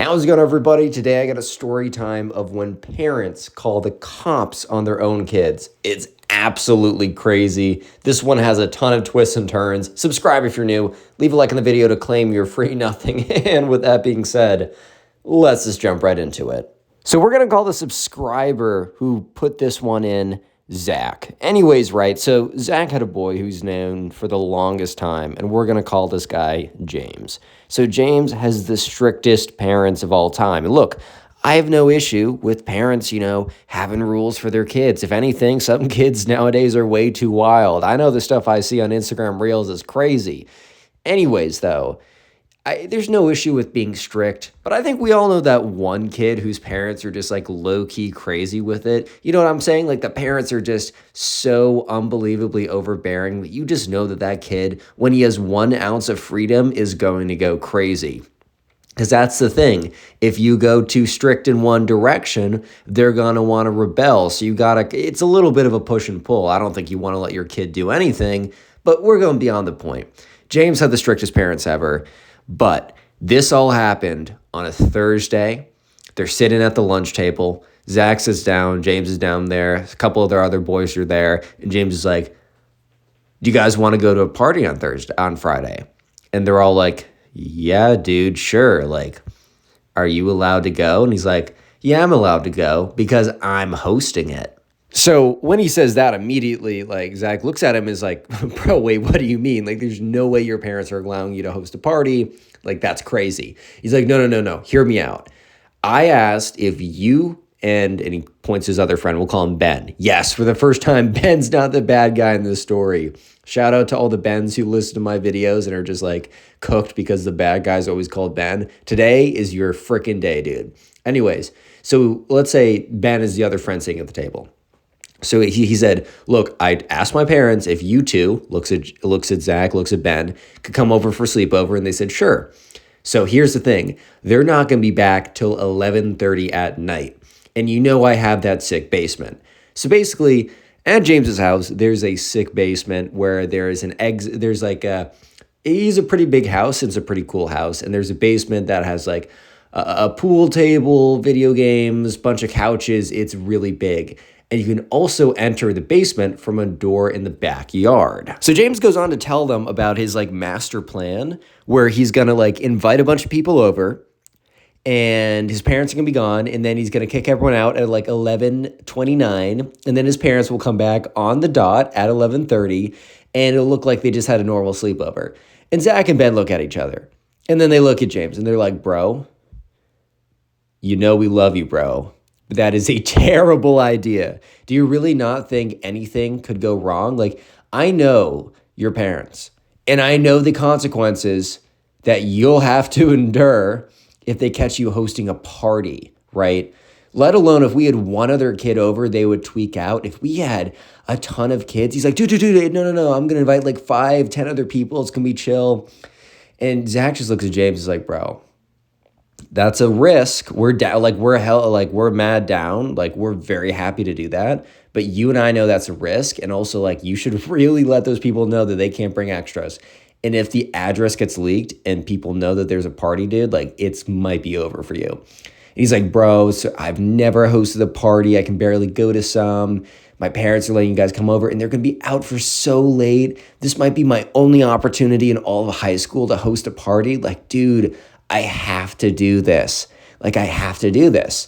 How's it going, everybody? Today I got a story time of when parents call the cops on their own kids. It's absolutely crazy. This one has a ton of twists and turns. Subscribe if you're new. Leave a like on the video to claim your free nothing. And with that being said, let's just jump right into it. So we're going to call the subscriber who put this one in Zach. Anyways, right, so Zach had a boy who's known for the longest time, and we're going to call this guy James. So James has the strictest parents of all time. And look, I have no issue with parents, having rules for their kids. If anything, some kids nowadays are way too wild. I know the stuff I see on Instagram Reels is crazy. Anyways, though, there's no issue with being strict, but I think we all know that one kid whose parents are just like low-key crazy with it. You know what I'm saying? Like the parents are just so unbelievably overbearing that you just know that that kid, when he has 1 ounce of freedom, is going to go crazy. Because that's the thing. If you go too strict in one direction, they're going to want to rebel. So it's a little bit of a push and pull. I don't think you want to let your kid do anything, but we're going beyond the point. James had the strictest parents ever. But this all happened on a Thursday. They're sitting at the lunch table. Zach sits down. James is down there. A couple of their other boys are there. And James is like, do you guys want to go to a party on Friday? And they're all like, yeah, dude, sure. Like, are you allowed to go? And he's like, yeah, I'm allowed to go because I'm hosting it. So when he says that, immediately, like, Zach looks at him and is like, bro, wait, what do you mean? Like, there's no way your parents are allowing you to host a party. Like, that's crazy. He's like, no. Hear me out. I asked if you and he points to his other friend, we'll call him Ben. Yes, for the first time, Ben's not the bad guy in this story. Shout out to all the Bens who listen to my videos and are just like cooked because the bad guy's always called Ben. Today is your freaking day, dude. Anyways, so let's say Ben is the other friend sitting at the table. So he said, look, I asked my parents if you two, looks at Zach, looks at Ben, could come over for sleepover, and they said, sure. So here's the thing. They're not going to be back till 11:30 at night. And I have that sick basement. So basically, at James's house, there's a sick basement where there's he's a pretty big house. It's a pretty cool house. And there's a basement that has like a pool table, video games, bunch of couches. It's really big. And you can also enter the basement from a door in the backyard. So James goes on to tell them about his like master plan where he's going to like invite a bunch of people over and his parents are going to be gone. And then he's going to kick everyone out at like 11:29. And then his parents will come back on the dot at 11:30. And it'll look like they just had a normal sleepover. And Zach and Ben look at each other. And then they look at James and they're like, bro, we love you, bro. But that is a terrible idea. Do you really not think anything could go wrong? Like, I know your parents, and I know the consequences that you'll have to endure if they catch you hosting a party, right? Let alone if we had one other kid over, they would tweak out. If we had a ton of kids, he's like, dude, no. I'm going to invite like 5-10 other people. It's going to be chill. And Zach just looks at James and is like, bro, that's a risk. We're down, we're mad down. Like, we're very happy to do that. But you and I know that's a risk. And also, like, you should really let those people know that they can't bring extras. And if the address gets leaked and people know that there's a party, dude, like, it might be over for you. And he's like, bro, so I've never hosted a party. I can barely go to some. My parents are letting you guys come over and they're going to be out for so late. This might be my only opportunity in all of high school to host a party. Like, dude, I have to do this. Like, I have to do this.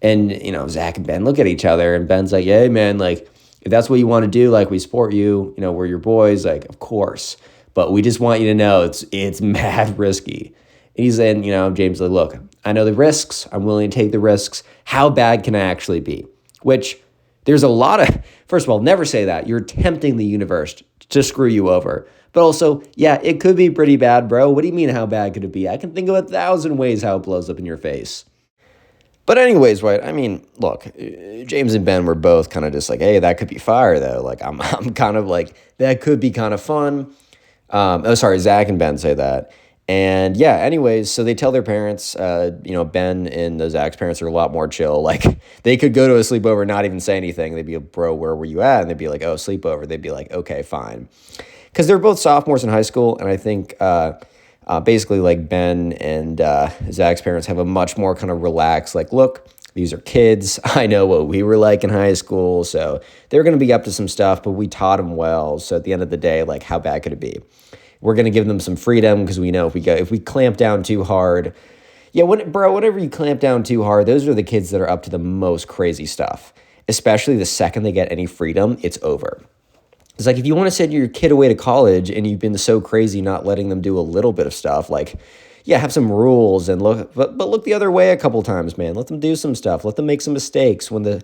And, Zach and Ben look at each other and Ben's like, hey, man, like, if that's what you want to do, like, we support you, we're your boys, like, of course. But we just want you to know it's mad risky. And he's saying, James, like, look, I know the risks. I'm willing to take the risks. How bad can I actually be? Which there's a lot of, first of all, never say that. You're tempting the universe to screw you over. But also, yeah, it could be pretty bad, bro. What do you mean, how bad could it be? I can think of 1,000 ways how it blows up in your face. But anyways, right, I mean, look, James and Ben were both kind of just like, hey, that could be fire, though. Like, I'm kind of like, that could be kind of fun. Zach and Ben say that. And yeah, anyways, so they tell their parents, Ben and Zach's parents are a lot more chill. Like, they could go to a sleepover and not even say anything. They'd be like, bro, where were you at? And they'd be like, oh, sleepover. They'd be like, okay, fine. Because they're both sophomores in high school, and I think Basically, like Ben and Zach's parents have a much more kind of relaxed, like, look, these are kids. I know what we were like in high school, so they're going to be up to some stuff, but we taught them well. So at the end of the day, like, how bad could it be? We're going to give them some freedom because we know if we clamp down too hard, yeah, whenever you clamp down too hard, those are the kids that are up to the most crazy stuff. Especially the second they get any freedom, it's over. It's like if you want to send your kid away to college and you've been so crazy not letting them do a little bit of stuff, like, yeah, have some rules and but look the other way a couple times, man. Let them do some stuff. Let them make some mistakes. When the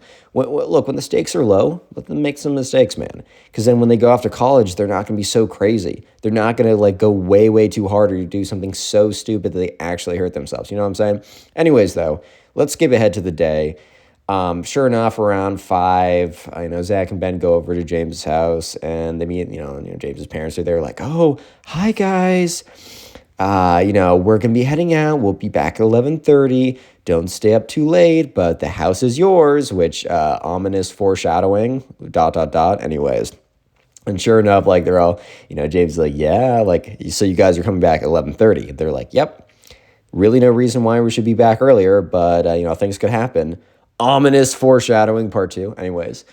stakes are low, let them make some mistakes, man. Because then when they go off to college, they're not going to be so crazy. They're not going to like go way, way too hard or do something so stupid that they actually hurt themselves. You know what I'm saying? Anyways, though, let's skip ahead to the day. Sure enough, around 5, I know Zach and Ben go over to James's house and they meet, James's parents are there like, oh, hi guys. We're going to be heading out. We'll be back at 11:30. Don't stay up too late, but the house is yours, which, ominous foreshadowing, ... Anyways. And sure enough, like they're all, James is like, yeah, like, so you guys are coming back at 11:30. They're like, yep. Really no reason why we should be back earlier, but, things could happen. Ominous foreshadowing part 2. Anyways,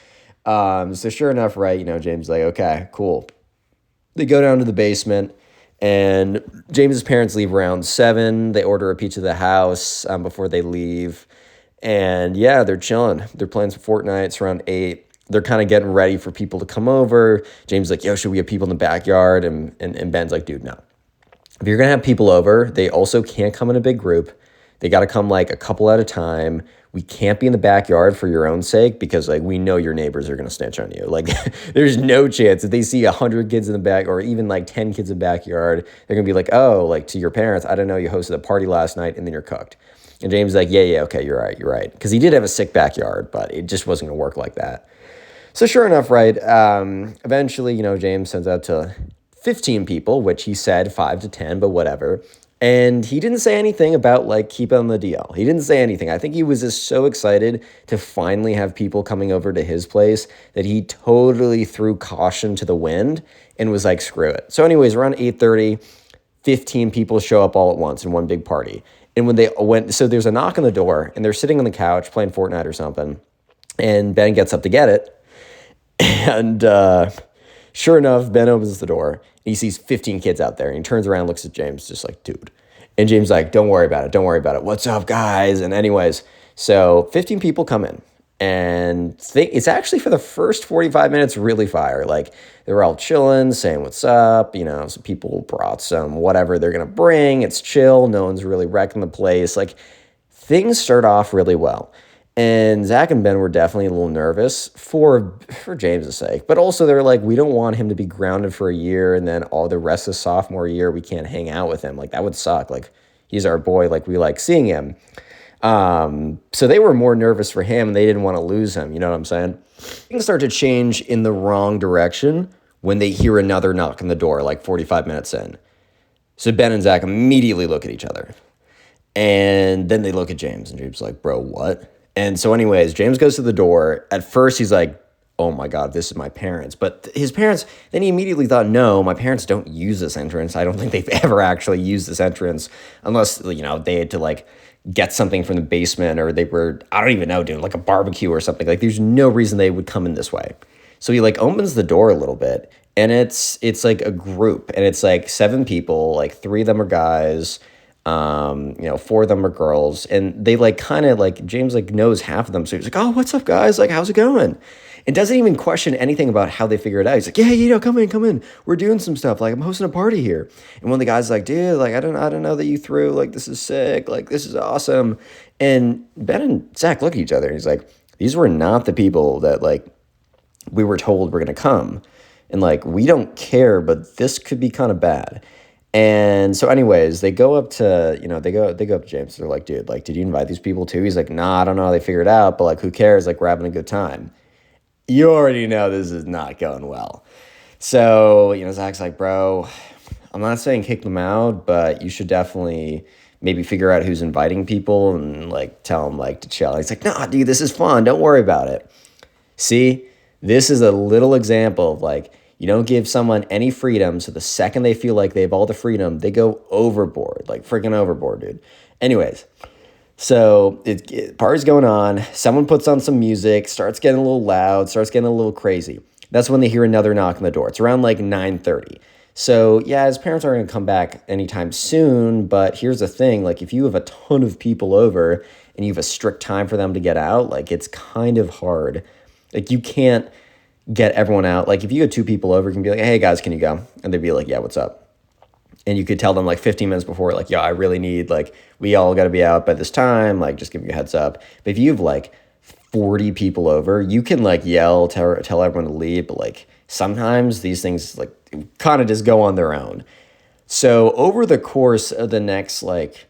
so sure enough, right, James is like, okay, cool. They go down to the basement, and James's parents leave around 7. They order a pizza to the house before they leave, and yeah, they're chilling. They're playing some Fortnite. It's around 8. They're kind of getting ready for people to come over. James is like, yo, should we have people in the backyard? And Ben's like, dude, no. If you're going to have people over, they also can't come in a big group. They got to come like a couple at a time. We can't be in the backyard for your own sake because like we know your neighbors are going to snitch on you. Like there's no chance if they see 100 kids in the back or even like 10 kids in the backyard, they're going to be like, oh, like to your parents, I don't know, you hosted a party last night and then you're cooked. And James is like, yeah, okay, you're right. Because he did have a sick backyard, but it just wasn't going to work like that. So sure enough, right, eventually, James sends out to 15 people, which he said 5 to 10, but whatever. And he didn't say anything about, like, keep on the DL. He didn't say anything. I think he was just so excited to finally have people coming over to his place that he totally threw caution to the wind and was like, screw it. So anyways, around 8:30, 15 people show up all at once in one big party. And when they went, so there's a knock on the door, and they're sitting on the couch playing Fortnite or something. And Ben gets up to get it. And sure enough, Ben opens the door, and he sees 15 kids out there, and he turns around and looks at James, just like, dude. And James is like, don't worry about it. What's up, guys? And anyways, so 15 people come in, and it's actually for the first 45 minutes really fire. Like, they were all chilling, saying what's up. Some people brought some whatever they're going to bring. It's chill. No one's really wrecking the place. Like, things start off really well. And Zach and Ben were definitely a little nervous for James's sake. But also they're like, we don't want him to be grounded for a year and then all the rest of sophomore year we can't hang out with him. Like, that would suck. Like, he's our boy. Like, we like seeing him. So they were more nervous for him and they didn't want to lose him. You know what I'm saying? Things start to change in the wrong direction when they hear another knock on the door, like 45 minutes in. So Ben and Zach immediately look at each other. And then they look at James and James is like, bro, what? And so anyways, James goes to the door. At first, he's like, oh my God, this is my parents. But his parents, then he immediately thought, no, my parents don't use this entrance. I don't think they've ever actually used this entrance unless, they had to like get something from the basement or they were, I don't even know, doing like a barbecue or something. Like there's no reason they would come in this way. So he like opens the door a little bit and it's like a group and it's like 7 people, like 3 of them are guys. 4 of them are girls, and they like kind of like James like knows half of them. So he's like, oh, what's up, guys? Like, how's it going? And doesn't even question anything about how they figure it out. He's like, yeah, come in. We're doing some stuff. Like, I'm hosting a party here. And one of the guys is like, dude, like, I don't know that you threw, like, this is sick. Like, this is awesome. And Ben and Zach look at each other. And he's like, these were not the people that like we were told were going to come. And like, we don't care, but this could be kind of bad. And so anyways, they go up to, they go up to James. They're like, dude, like, did you invite these people too? He's like, nah, I don't know how they figured it out, but like, who cares? Like, we're having a good time. You already know this is not going well. So, Zach's like, bro, I'm not saying kick them out, but you should definitely maybe figure out who's inviting people and like tell them like to chill. He's like, nah, dude, this is fun. Don't worry about it. See, this is a little example of like, You don't give someone any freedom, so the second they feel like they have all the freedom, they go overboard, like freaking overboard, dude. Anyways, so party's going on. Someone puts on some music, starts getting a little loud, starts getting a little crazy. That's when they hear another knock on the door. It's around like 9:30. So yeah, his parents aren't gonna come back anytime soon, but here's the thing, like if you have a ton of people over and you have a strict time for them to get out, like it's kind of hard. Like you can't get everyone out. Like if you had two people over, you can be like, hey guys, can you go? And they'd be like, yeah, what's up? And you could tell them like 15 minutes before, like, yeah, I really need, like, we all got to be out by this time. Like, just give me a heads up. But if you have like 40 people over, you can like yell, tell everyone to leave. But like sometimes these things like kind of just go on their own. So over the course of the next like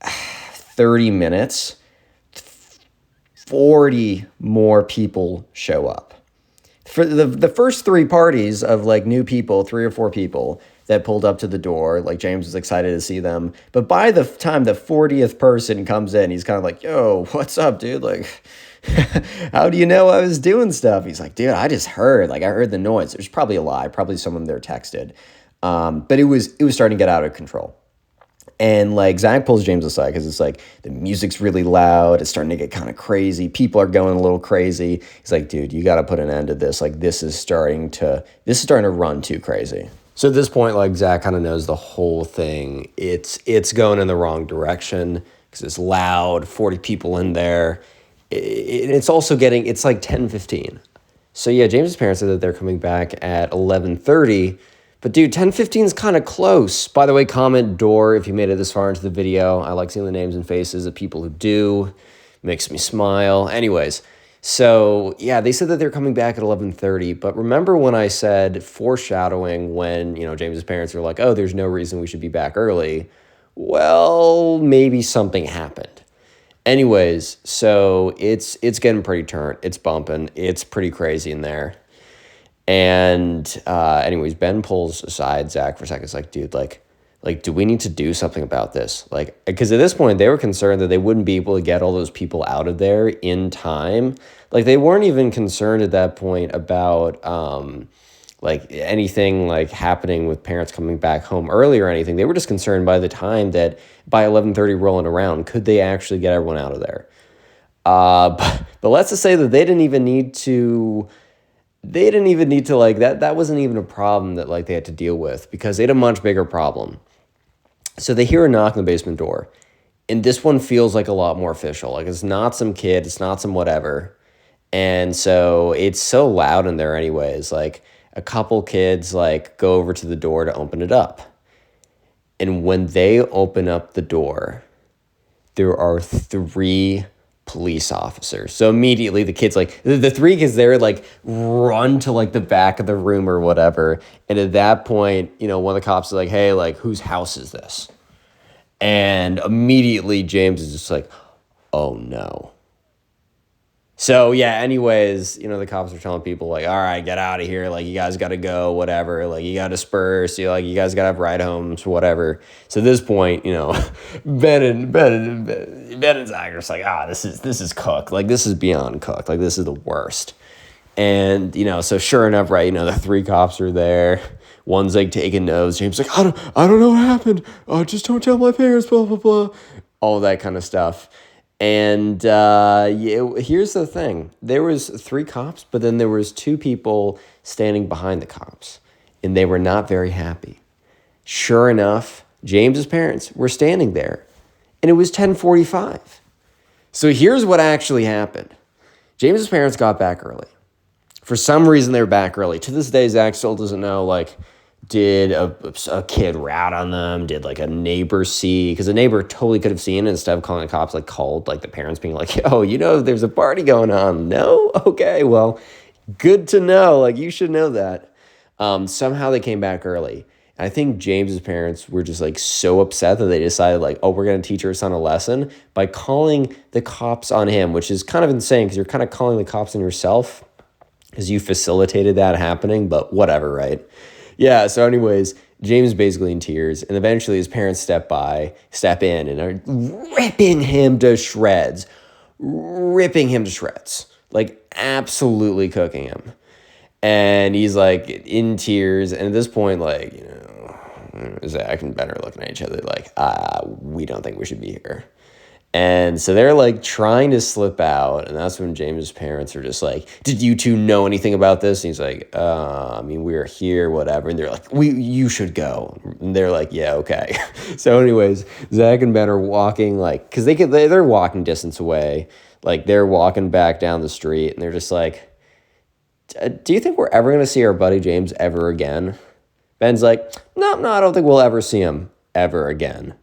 30 minutes, 40 more people show up. For the first three parties of like new people, 3 or 4 people that pulled up to the door, like James was excited to see them. But by the time the 40th person comes in, he's kind of like, yo, what's up, dude? Like, how do you know I was doing stuff? He's like, dude, I just heard, like I heard the noise. There's probably a lie, probably someone there texted. But it was starting to get out of control. And like Zach pulls James aside because it's like the music's really loud. It's starting to get kind of crazy. People are going a little crazy. He's like, dude, you got to put an end to this. Like this is starting to run too crazy. So at this point, like Zach kind of knows the whole thing. It's going in the wrong direction because it's loud, 40 people in there. It's also it's like 10:15. So yeah, James's parents said that they're coming back at 11:30. But dude, 10:15 is kind of close. By the way, comment door if you made it this far into the video. I like seeing the names and faces of people who do. Makes me smile. Anyways, so yeah, they said that they're coming back at 11:30. But remember when I said foreshadowing when, James's parents were like, oh, there's no reason we should be back early. Well, maybe something happened. Anyways, so it's getting pretty turnt. It's bumping. It's pretty crazy in there. And anyways, Ben pulls aside Zach for a second. It's like, dude, like, do we need to do something about this? Like, because at this point they were concerned that they wouldn't be able to get all those people out of there in time. Like they weren't even concerned at that point about like anything like happening with parents coming back home early or anything. They were just concerned by the time that by 11:30 rolling around, could they actually get everyone out of there? But let's just say that they didn't even need to like that wasn't even a problem that like they had to deal with because they had a much bigger problem. So they hear a knock on the basement door, and this one feels like a lot more official. Like it's not some kid, it's not some whatever. And so it's so loud in there anyways. Like a couple kids like go over to the door to open it up. And when they open up the door, there are 3 police officers. So immediately the kids like the 3 kids there like run to like the back of the room or whatever. And at that point, one of the cops is like, hey, like whose house is this? And immediately James is just like, oh no. So yeah, anyways, the cops are telling people like, all right, get out of here. Like you guys got to go, whatever. Like you got to disperse. You guys got to have ride homes, whatever. So at this point, Ben and Zach are just like, this is cooked. Like this is beyond cooked. Like this is the worst. And, so sure enough, right, the 3 cops are there. One's like taking notes. James like, I don't know what happened. Just don't tell my parents, blah, blah, blah. All that kind of stuff. And here's the thing. There was 3 cops, but then there was 2 people standing behind the cops, and they were not very happy. Sure enough, James's parents were standing there, and it was 10:45. So here's what actually happened. James's parents got back early. For some reason, they were back early. To this day, Zach still doesn't know, like, did a kid rat on them? Did like a neighbor see? Because a neighbor totally could have seen, and instead of calling the cops, like called like the parents being like, oh, there's a party going on. No? Okay, well, good to know. Like you should know that. Somehow they came back early. And I think James's parents were just like so upset that they decided like, oh, we're going to teach our son a lesson by calling the cops on him, which is kind of insane because you're kind of calling the cops on yourself because you facilitated that happening, but whatever, right? Yeah, so anyways, James is basically in tears, and eventually his parents step in, and are ripping him to shreds, like absolutely cooking him. And he's like in tears. And at this point, like, Zach and Ben are looking at each other like, we don't think we should be here. And so they're like trying to slip out. And that's when James' parents are just like, did you two know anything about this? And he's like, I mean, we're here, whatever. And they're like, you should go. And they're like, yeah, okay. So anyways, Zach and Ben are walking like, because they're walking distance away. Like they're walking back down the street and they're just like, do you think we're ever going to see our buddy James ever again? Ben's like, no, I don't think we'll ever see him ever again.